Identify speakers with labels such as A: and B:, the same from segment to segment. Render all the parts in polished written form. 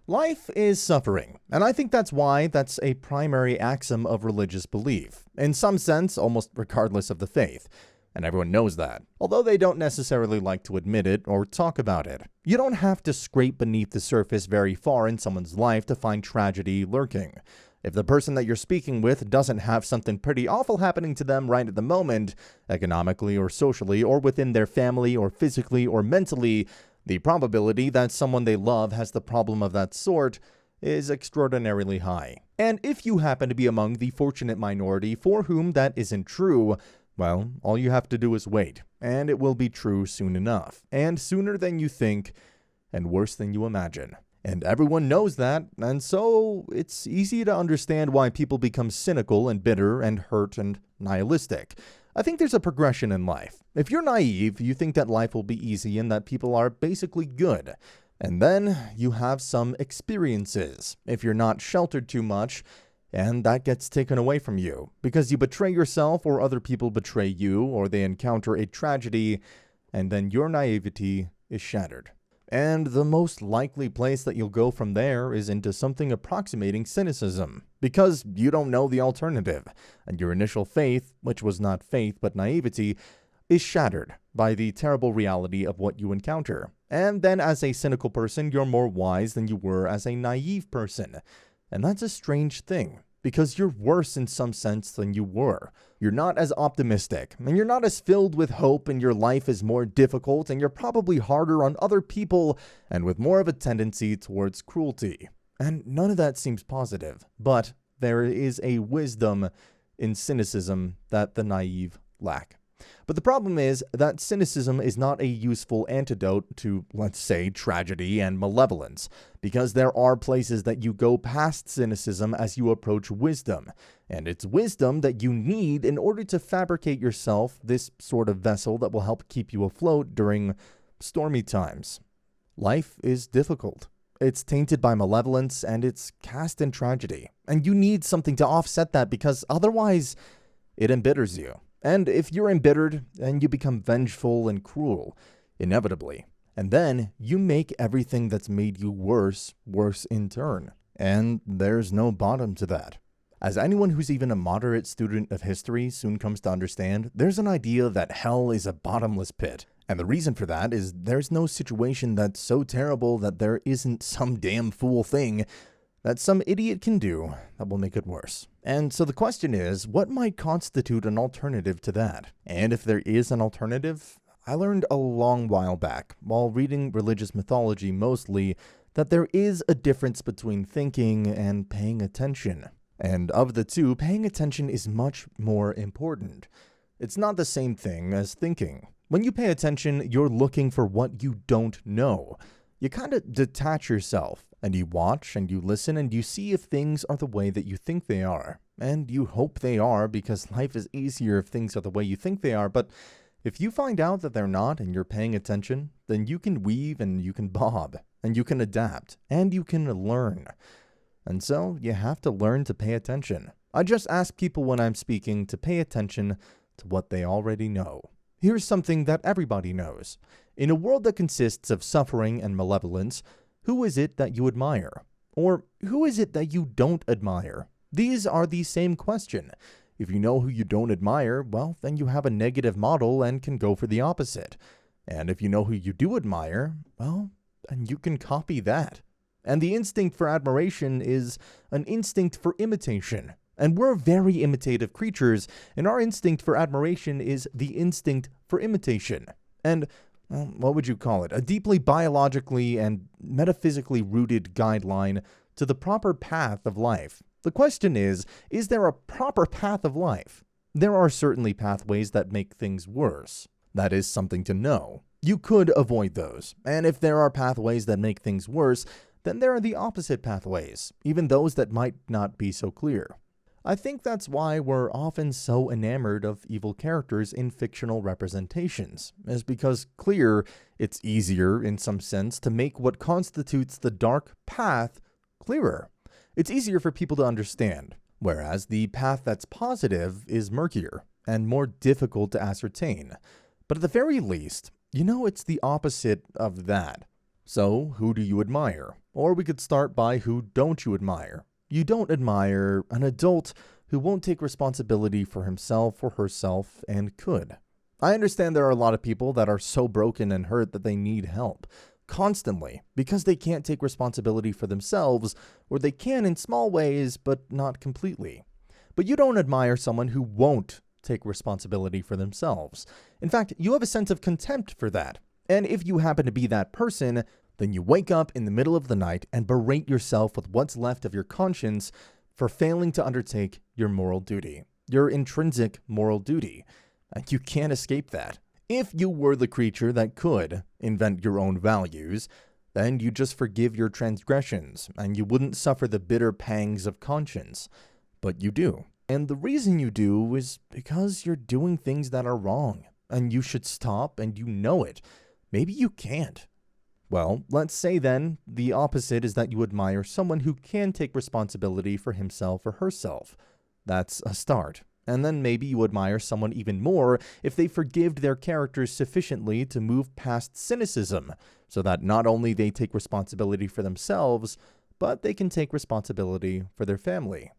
A: Life is suffering, and I think that's a primary axiom of religious belief, in some sense, almost regardless of the faith. And everyone knows that, although they don't necessarily like to admit it or talk about it. You don't have to scrape beneath the surface very far in someone's life to find tragedy lurking. If the person that you're speaking with doesn't have something pretty awful happening to them right at the moment, economically or socially, or within their family, or physically or mentally, the probability that someone they love has the problem of that sort is extraordinarily high. And if you happen to be among the fortunate minority for whom that isn't true, well, all you have to do is wait, and it will be true soon enough, and sooner than you think, and worse than you imagine. And everyone knows that, and so it's easy to understand why people become cynical and bitter and hurt and nihilistic. I think there's a progression in life. If you're naive, you think that life will be easy and that people are basically good. And then you have some experiences, if you're not sheltered too much, and that gets taken away from you because you betray yourself or other people betray you or they encounter a tragedy, and then your naivety is shattered. And the most likely place that you'll go from there is into something approximating cynicism, because you don't know the alternative, and your initial faith, which was not faith but naivety, is shattered by the terrible reality of what you encounter. And then as a cynical person, you're more wise than you were as a naive person. And that's a strange thing, because you're worse in some sense than you were. You're not as optimistic, and you're not as filled with hope, and your life is more difficult, and you're probably harder on other people, and with more of a tendency towards cruelty. And none of that seems positive, but there is a wisdom in cynicism that the naive lack. But the problem is that cynicism is not a useful antidote to, let's say, tragedy and malevolence, because there are places that you go past cynicism as you approach wisdom, and it's wisdom that you need in order to fabricate yourself this sort of vessel that will help keep you afloat during stormy times. Life is difficult. It's tainted by malevolence, and it's cast in tragedy, and you need something to offset that because otherwise it embitters you. And if you're embittered, then you become vengeful and cruel, inevitably. And then you make everything that's made you worse in turn. And there's no bottom to that. As anyone who's even a moderate student of history soon comes to understand, there's an idea that hell is a bottomless pit. And the reason for that is there's no situation that's so terrible that there isn't some damn fool thing that some idiot can do that will make it worse. And so the question is, what might constitute an alternative to that? And if there is an alternative, I learned a long while back, while reading religious mythology mostly, that there is a difference between thinking and paying attention. And of the two, paying attention is much more important. It's not the same thing as thinking. When you pay attention, you're looking for what you don't know. You kind of detach yourself, and you watch and you listen and you see if things are the way that you think they are. And you hope they are, because life is easier if things are the way you think they are. But if you find out that they're not and you're paying attention, then you can weave and you can bob and you can adapt and you can learn. And so you have to learn to pay attention. I just ask people when I'm speaking to pay attention to what they already know. Here's something that everybody knows. In a world that consists of suffering and malevolence, who is it that you admire? Or who is it that you don't admire? These are the same question. If you know who you don't admire, well, then you have a negative model and can go for the opposite. And if you know who you do admire, well, then you can copy that. And the instinct for admiration is an instinct for imitation. And we're very imitative creatures, and our instinct for admiration is the instinct for imitation. And well, what would you call it? A deeply biologically and metaphysically rooted guideline to the proper path of life. The question is there a proper path of life? There are certainly pathways that make things worse. That is something to know. You could avoid those. And if there are pathways that make things worse, then there are the opposite pathways, even those that might not be so clear. I think that's why we're often so enamored of evil characters in fictional representations, is because it's easier in some sense to make what constitutes the dark path clearer. It's easier for people to understand, whereas the path that's positive is murkier and more difficult to ascertain. But at the very least, it's the opposite of that. So, who do you admire? Or we could start by who don't you admire? You don't admire an adult who won't take responsibility for himself or herself and could. I understand there are a lot of people that are so broken and hurt that they need help constantly because they can't take responsibility for themselves, or they can in small ways but not completely. But you don't admire someone who won't take responsibility for themselves. In fact, you have a sense of contempt for that. And if you happen to be that person, then you wake up in the middle of the night and berate yourself with what's left of your conscience for failing to undertake your moral duty, your intrinsic moral duty. And you can't escape that. If you were the creature that could invent your own values, then you just forgive your transgressions and you wouldn't suffer the bitter pangs of conscience. But you do. And the reason you do is because you're doing things that are wrong and you should stop, and you know it. Maybe you can't. Well, let's say then the opposite is that you admire someone who can take responsibility for himself or herself. That's a start. And then maybe you admire someone even more if they forgived their characters sufficiently to move past cynicism, so that not only they take responsibility for themselves, but they can take responsibility for their family.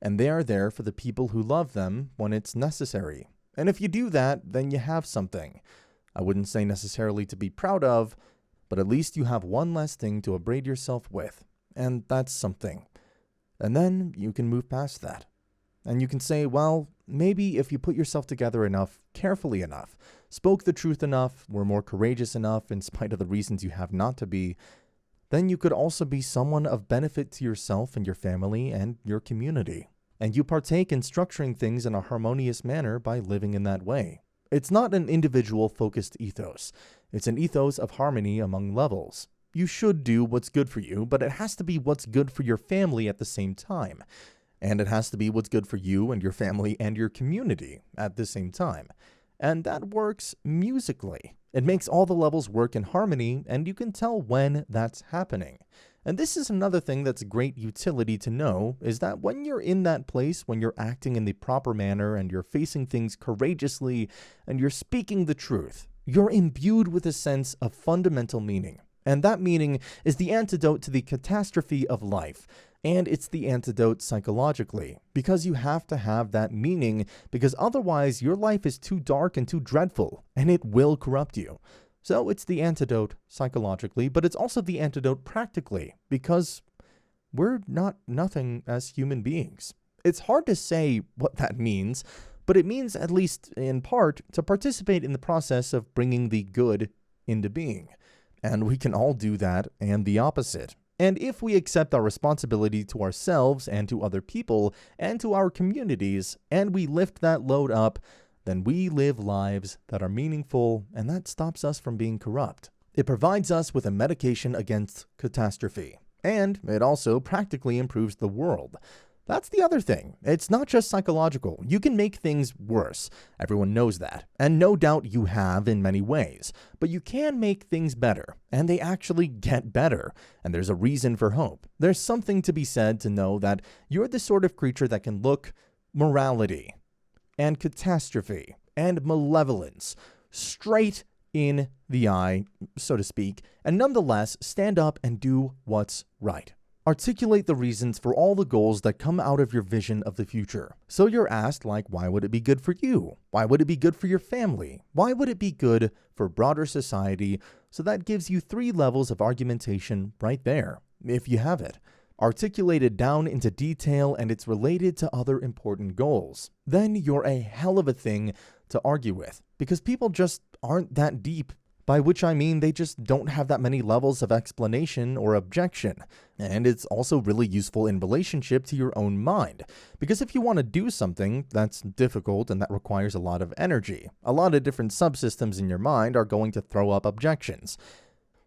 A: And they are there for the people who love them when it's necessary. And if you do that, then you have something. I wouldn't say necessarily to be proud of, but at least you have one less thing to upbraid yourself with. And that's something. And then you can move past that. And you can say, well, maybe if you put yourself together enough, carefully enough, spoke the truth enough, were more courageous enough in spite of the reasons you have not to be, then you could also be someone of benefit to yourself and your family and your community. And you partake in structuring things in a harmonious manner by living in that way. It's not an individual-focused ethos. It's an ethos of harmony among levels. You should do what's good for you, but it has to be what's good for your family at the same time. And it has to be what's good for you and your family and your community at the same time. And that works musically. It makes all the levels work in harmony, and you can tell when that's happening. And this is another thing that's great utility to know, is that when you're in that place, when you're acting in the proper manner and you're facing things courageously and you're speaking the truth, you're imbued with a sense of fundamental meaning. And that meaning is the antidote to the catastrophe of life. And it's the antidote psychologically, because you have to have that meaning, because otherwise your life is too dark and too dreadful, and it will corrupt you. So it's the antidote psychologically, but it's also the antidote practically, because we're not nothing as human beings. It's hard to say what that means, but it means, at least in part, to participate in the process of bringing the good into being. And we can all do that and the opposite. And if we accept our responsibility to ourselves and to other people and to our communities, and we lift that load up, then we live lives that are meaningful, and that stops us from being corrupt. It provides us with a medication against catastrophe, and it also practically improves the world. That's the other thing. It's not just psychological. You can make things worse. Everyone knows that. And no doubt you have in many ways. But you can make things better. And they actually get better. And there's a reason for hope. There's something to be said to know that you're the sort of creature that can look morality and catastrophe and malevolence straight in the eye, so to speak, and nonetheless stand up and do what's right. Articulate the reasons for all the goals that come out of your vision of the future. So you're asked, like, why would it be good for you? Why would it be good for your family? Why would it be good for broader society? So that gives you 3 levels of argumentation right there, if you have it. Articulated down into detail, and it's related to other important goals. Then you're a hell of a thing to argue with, because people just aren't that deep. By which I mean they just don't have that many levels of explanation or objection. And it's also really useful in relationship to your own mind. Because if you want to do something that's difficult and that requires a lot of energy, a lot of different subsystems in your mind are going to throw up objections.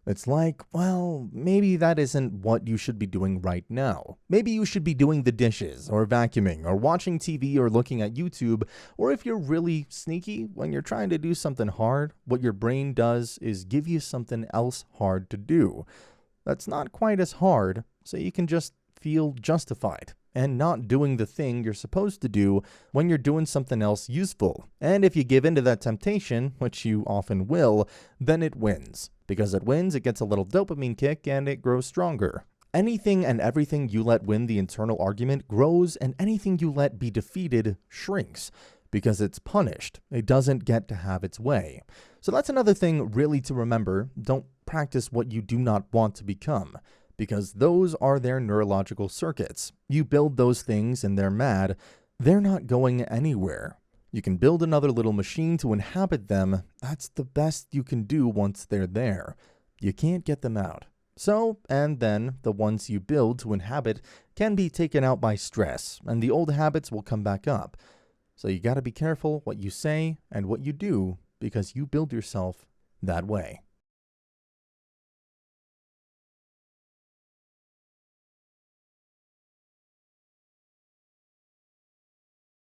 A: It's like, well, maybe that isn't what you should be doing right now. Maybe you should be doing the dishes, or vacuuming, or watching TV, or looking at YouTube. Or if you're really sneaky, when you're trying to do something hard, what your brain does is give you something else hard to do. That's not quite as hard, so you can just feel justified. and not doing the thing you're supposed to do when you're doing something else useful. And if you give in to that temptation, which you often will, then it wins. Because it wins, it gets a little dopamine kick and it grows stronger. Anything and everything you let win the internal argument grows, and anything you let be defeated shrinks. Because it's punished. It doesn't get to have its way. So that's another thing really to remember. Don't practice what you do not want to become, because those are their neurological circuits. You build those things and they're mad. They're not going anywhere. You can build another little machine to inhabit them. That's the best you can do once they're there. You can't get them out. So, and then, the ones you build to inhabit can be taken out by stress, and the old habits will come back up. So you gotta be careful what you say and what you do, because you build yourself that way.